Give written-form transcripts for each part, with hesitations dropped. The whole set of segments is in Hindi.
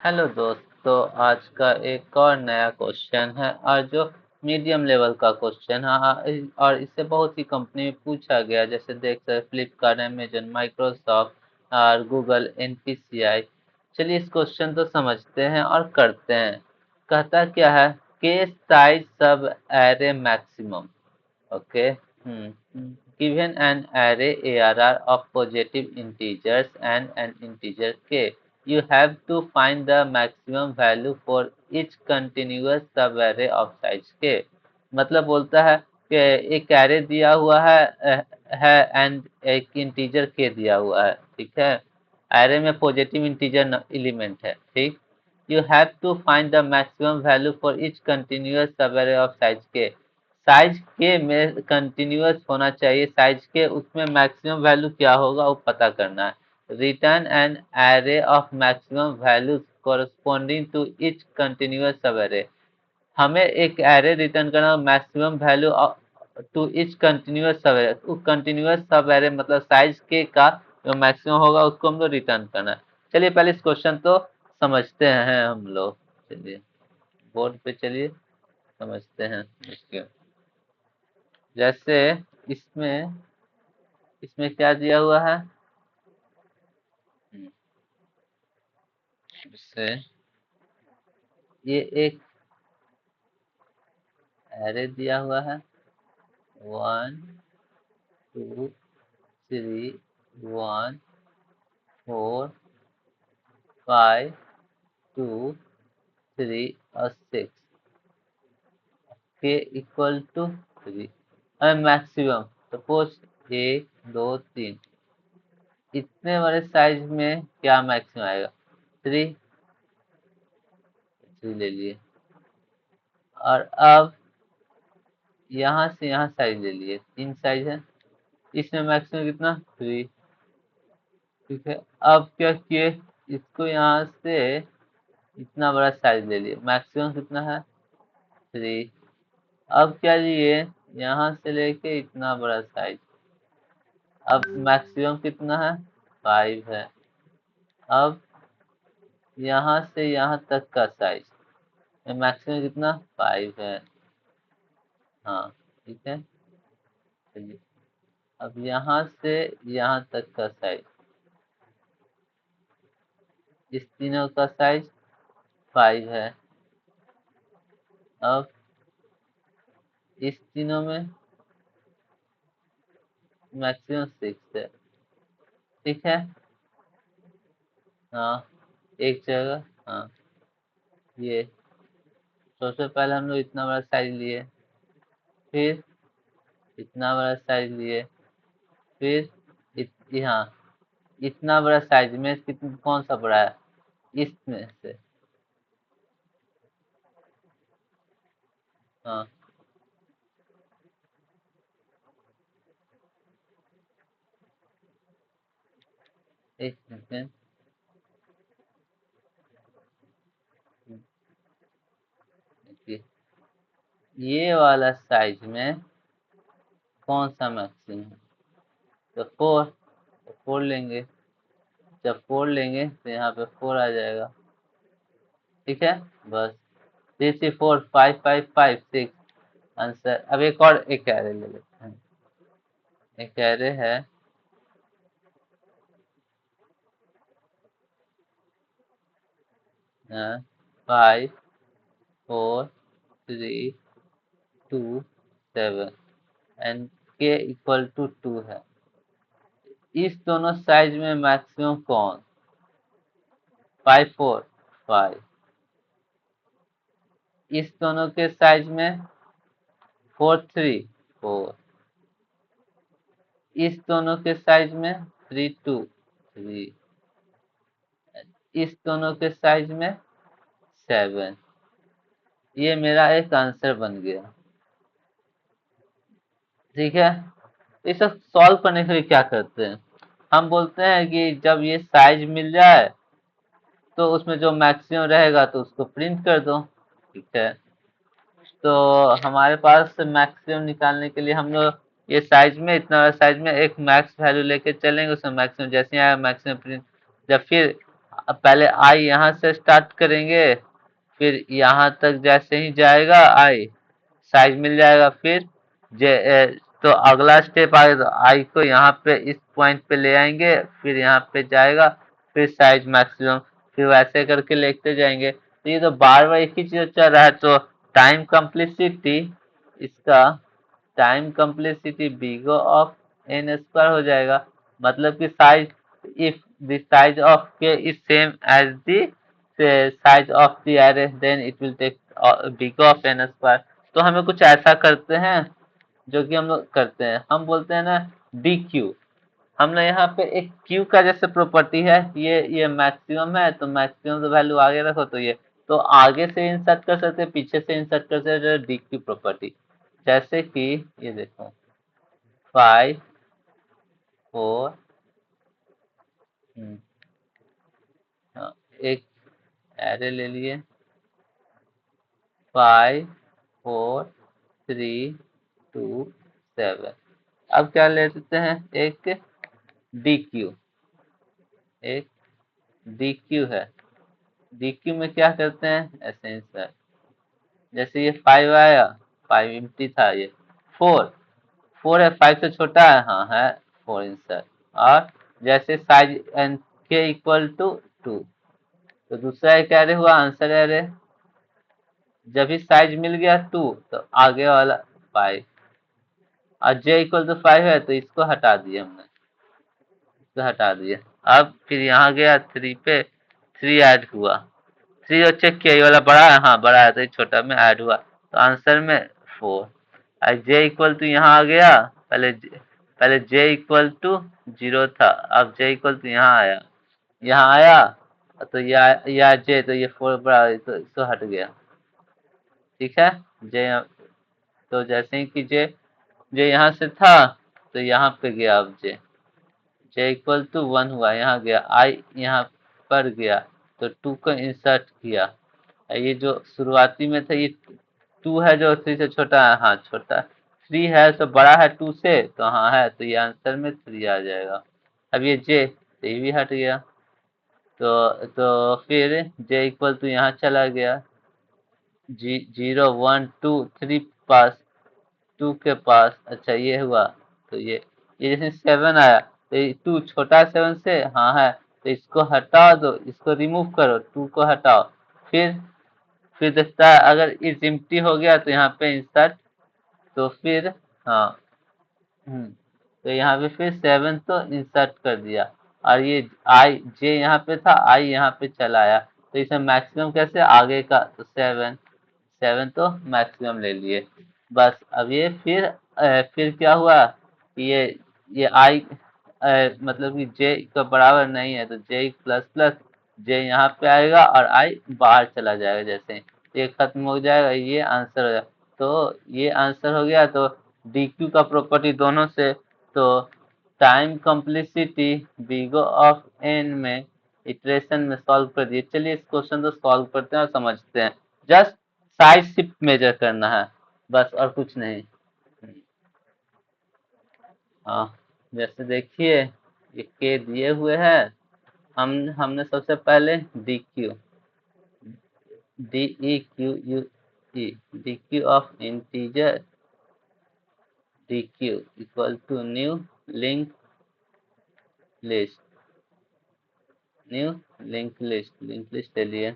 हेलो दोस्तों, आज का एक और नया क्वेश्चन है और जो मीडियम लेवल का क्वेश्चन है। और इससे बहुत सी कंपनी में पूछा गया, जैसे देख सकते फ्लिपकार्ट, अमेजन, माइक्रोसॉफ्ट और गूगल, एनपीसीआई। चलिए इस क्वेश्चन तो समझते हैं और करते हैं। कहता क्या है के साइज सब array maximum. Okay. Given an array ARR of positive integers and an integer k, you have to find the maximum value for each continuous subarray of size k. मतलब बोलता है कि एक array दिया हुआ है and एक integer k दिया हुआ है, ठीक है। array में positive integer element है, ठीक। You have to find the maximum value for each continuous subarray of size k. Size के में कंटिन्यूअस होना चाहिए, साइज के उसमें मैक्सिमम वैल्यू क्या होगा वो पता करना है। Return an array of maximum values corresponding to each continuous sub array. हमें एक एरे रिटर्न करना, maximum value to each continuous sub array. उस कंटिन्यूअस सब एरे मतलब साइज के का जो मैक्सिमम होगा उसको हम लोग रिटर्न करना है। चलिए पहले इस क्वेश्चन तो समझते हैं हम लोग। चलिए बोर्ड पे चलिए समझते हैं इसके। जैसे इसमें इसमें क्या दिया हुआ है। इससे ये एक एरे दिया हुआ है। 1 2 3 1 4 5 2 3 और 6 के इक्वल टू 3 और मैक्सिमम सपोज 1 2 3 इतने बड़े साइज में क्या मैक्सिमम आएगा। 3 3 ले लिए। और अब यहाँ से यहाँ साइज ले लिए, 3 साइज है। इसमें मैक्सिमम कितना 3, ठीक है। अब क्या किए, इसको यहाँ से इतना बड़ा साइज ले लिए, मैक्सिमम कितना है 3। अब क्या लिए, यहाँ से लेके इतना बड़ा साइज, अब मैक्सिमम कितना है 5 है। अब यहाँ से यहाँ तक का साइज, मैक्सिमम कितना 5 है। हाँ ठीक है। चलिए अब यहाँ से यहाँ तक का साइज, इस तीनों का साइज 5 है। अब इस तीनों में मैक्सिमम 6 है, ठीक है। हाँ एक जगह, हाँ ये सबसे पहले हम लोग इतना बड़ा साइज लिए, फिर इतना बड़ा साइज लिए, फिर यहाँ इतना बड़ा साइज में कितना कौन सा बड़ा है इसमें से। हाँ एक सेकेंड, देखिए ये वाला साइज में कौन सा मैक्सिमम है, तो 4, तो 4 लेंगे। जब 4 लेंगे तो यहाँ पे 4 आ जाएगा, ठीक है। बस 3 3 4 5 5 5 6 आंसर। अब एक और एक एरे ले लेते हैं। एक एरे है 5 4 3 2 7 एंड के इक्वल टू 2 है। इस दोनों साइज में मैक्सिमम कौन, 5 4 5। इस दोनों के साइज में 4 3 4। इस दोनों के साइज में 3 2 3। इस दोनों के साइज में 7। ये मेरा एक आंसर बन गया, ठीक है। इसे सॉल्व करने के लिए क्या करते हैं, हम बोलते हैं कि जब ये साइज मिल जाए तो उसमें जो मैक्सिमम रहेगा तो उसको प्रिंट कर दो, ठीक है। तो हमारे पास मैक्सिमम निकालने के लिए हम लोग ये साइज में इतना साइज में एक मैक्स वैल्यू लेके चलेंगे, उसमें मैक्सिमम जैसे ही आया मैक्सिमम प्रिंट। जब फिर पहले आई यहाँ से स्टार्ट करेंगे, फिर यहाँ तक जैसे ही जाएगा आई साइज मिल जाएगा, फिर तो अगला स्टेप आएगा तो आई को यहाँ पे इस पॉइंट पे ले आएंगे, फिर यहाँ पे जाएगा, फिर साइज मैक्सिमम, फिर वैसे करके लेते जाएंगे। तो ये तो बार बार एक ही चीज चल रहा है, तो टाइम कम्प्लिसिटी इसका time complexity big of N square हो जाएगा। मतलब कि size, if the size of K is same as the size of the array then it will take big of N square. तो हमें कुछ ऐसा करते हैं जो कि हम लोग करते हैं, हम बोलते हैं ना डी क्यू। हमने यहाँ पे एक क्यू का जैसे प्रॉपर्टी है, ये मैक्सिमम है तो मैक्सिमम तो वैल्यू आगे रखो, तो ये तो आगे से इंसर्ट कर सकते हैं, पीछे से इंसर्ट कर सकते हैं डी क्यू प्रॉपर्टी। जैसे कि ये देखो 5 4, हाँ, एक एरे ले लिए 5 4 3 2 7। अब क्या ले लेते हैं, एक डी क्यू, एक डी क्यू है। डी क्यू में क्या करते हैं ऐसे इंसर्ट, जैसे ये 5 आया, 5 एम्प्टी था, ये 4 4 है, 5 से छोटा है, हाँ है 4 इंसर्ट। और जैसे साइज एन के इक्वल टू 2, तो दूसरा एक एरे हुआ आंसर एरे, जब भी साइज मिल गया 2 तो आगे वाला 5, और जे इक्वल टू 5 है तो इसको हटा दिया हमने, इसको हटा दिया। अब फिर यहाँ गया 3 पे, 3 ऐड हुआ, 3 और चेक किया ये वाला बड़ा है, हाँ बड़ा है, तो ये छोटा में ऐड हुआ, तो आंसर में 4। और जे इक्वल टू यहाँ आ गया, पहले जे इक्वल टू 0 था, अब जे इक्वल टू यहाँ आया, तो या जे, तो ये 4 बड़ा है, तो इसको हट गया। ठीक है, जे, तो जैसे ही कि जे यहाँ से था तो यहाँ पे गया, अब जे इक्वल टू 1 हुआ, यहाँ गया, आई यहाँ पर गया, तो 2 को इंसर्ट किया। ये जो शुरुआती में था ये 2 है जो 3 से छोटा है, हाँ छोटा 3 है तो बड़ा है 2 से, तो हाँ है, तो ये आंसर में 3 आ जाएगा। अब ये जे, तो ये भी हट गया, तो फिर जे इक्वल टू यहाँ चला गया, 0 1 2 3 पास, 2 के पास, अच्छा ये हुआ, तो ये जैसे 7 आया, तो ये 2 छोटा है 7 से, हाँ है, तो इसको हटा दो, इसको रिमूव करो, 2 को हटाओ, फिर देखता है अगर इज एम्प्टी हो गया तो यहाँ पे इंसर्ट, तो फिर हाँ, तो यहाँ पे फिर 7 तो इंसर्ट कर दिया, और ये आई जे यहाँ पे था, आई यहाँ पे चला आया, तो इसमें मैक्सिमम कैसे आगे का, तो 7 7 तो मैक्सिमम ले लिए। बस अब ये फिर क्या हुआ कि ये आई मतलब कि जे का बराबर नहीं है, तो जे प्लस प्लस जे यहाँ पे आएगा और आई बाहर चला जाएगा, जैसे ये खत्म हो जाएगा, ये आंसर हो जाएगा। तो ये आंसर हो गया, तो डी क्यू का प्रॉपर्टी दोनों से, तो time complexity big O of N में इटरेशन में सॉल्व कर दिए। चलिए इस क्वेश्चन को सॉल्व करते हैं और समझते हैं। जस्ट साइज शिफ्ट मेजर करना है, बस और कुछ नहीं। हाँ, जैसे देखिए ये के दिए हुए हैं, हमने सबसे पहले D Q, D E Q U E, D Q of integer, D Q equal to new link list, new link list ले लिए।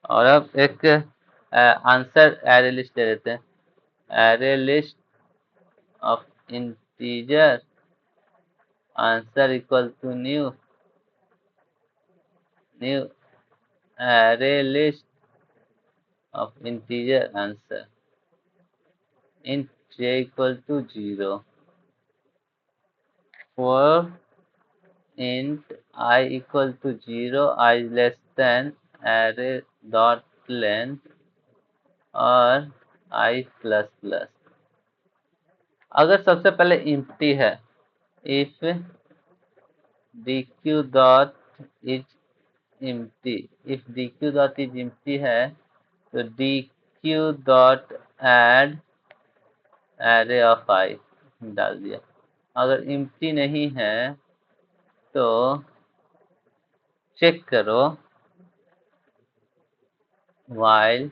और अब एक आंसर एरे लिस्ट ले लेते हैं, array list of integer answer equal to new array list of integer answer int j equal to 0 for int I equal to 0, I less than array dot length और I plus plus। अगर सबसे पहले empty है, if dq dot is empty, if dq dot is empty है तो dq dot add array of I डाल दिया। अगर empty नहीं है तो चेक करो while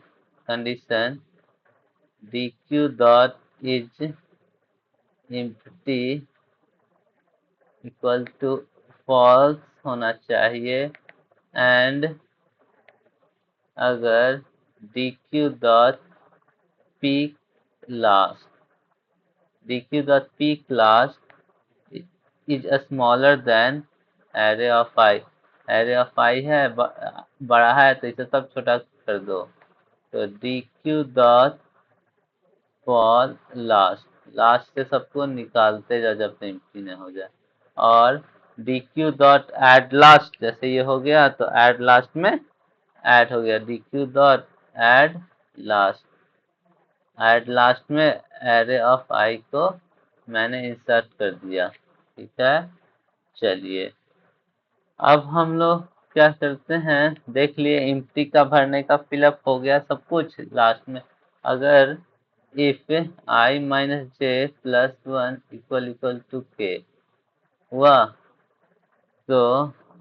condition dq dot is empty equal to false होना चाहिए एंड अगर dq dot peak last dq dot peak last is smaller than array of I array of I है बड़ा है तो इसे सब छोटा कर दो तो dq dot फॉर लास्ट से सबको निकालते जा जब तक एम्प्टी न हो जाए और dq डॉट एड लास्ट जैसे ये हो गया तो एड लास्ट में ऐड हो गया dq डॉट एड लास्ट में एरे ऑफ आई को मैंने इंसर्ट कर दिया ठीक है। चलिए अब हम लोग क्या करते हैं देख लिए एम्प्टी का भरने का फिलअप हो गया सब कुछ लास्ट में अगर if I minus J plus one equal to K हुआ तो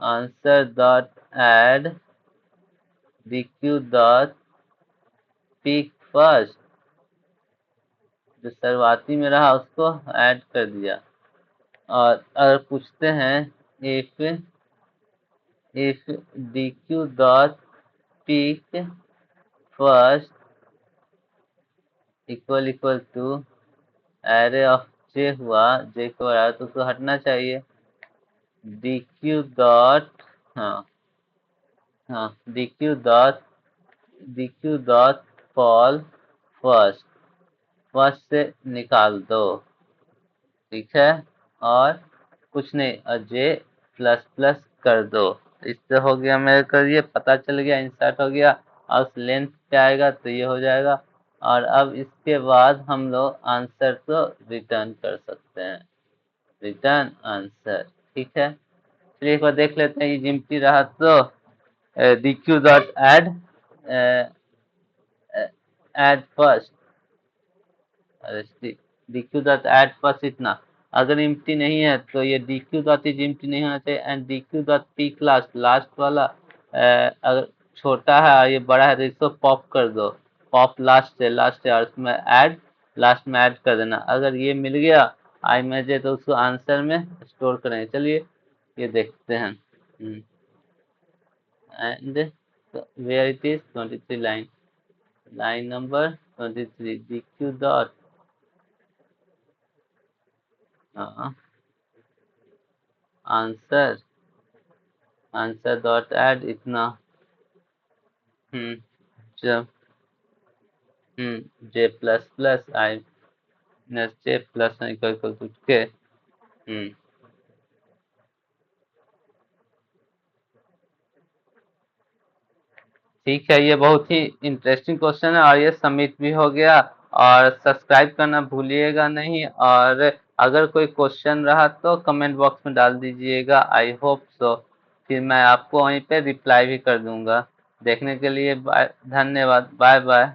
answer dot add dq dot peek first जो शुरुआती में रहा उसको ऐड कर दिया और अगर पूछते हैं if dq dot peek first equal to array of J हुआ जे को बराबर तो उसको हटना चाहिए dq डॉट हाँ dq डॉट फॉल फर्स्ट से निकाल दो ठीक है और कुछ नहीं और जे प्लस प्लस कर दो इससे हो गया मेरे को ये पता चल गया इंसर्ट हो गया और उस लेंथ क्या आएगा तो ये हो जाएगा और अब इसके बाद हम लोग आंसर को रिटर्न कर सकते हैं रिटर्न आंसर ठीक है। चलिए एक बार देख लेते हैं ये जिम्पी रहा तो dq dot add first dq dot add first इतना अगर इम्प्टी नहीं है तो ये dq डॉट इज इम्प्टी नहीं होना चाहिए and dq dot peak last वाला अगर छोटा है और ये बड़ा है तो इसको पॉप कर दो पॉप लास्ट से और उसमें ऐड लास्ट में ऐड कर देना अगर ये मिल गया आई में जे तो उसको आंसर में स्टोर करेंगे चलिए ये देखते हैं and where it is 23 line number 23 dq dot answer dot add इतना जब J plus plus I minus J plus equal to K ठीक है ये बहुत ही इंटरेस्टिंग क्वेश्चन है और ये सबमिट भी हो गया और सब्सक्राइब करना भूलिएगा नहीं और अगर कोई क्वेश्चन रहा तो कमेंट बॉक्स में डाल दीजिएगा आई होप सो फिर मैं आपको वहीं पे रिप्लाई भी कर दूंगा देखने के लिए धन्यवाद बाय बाय।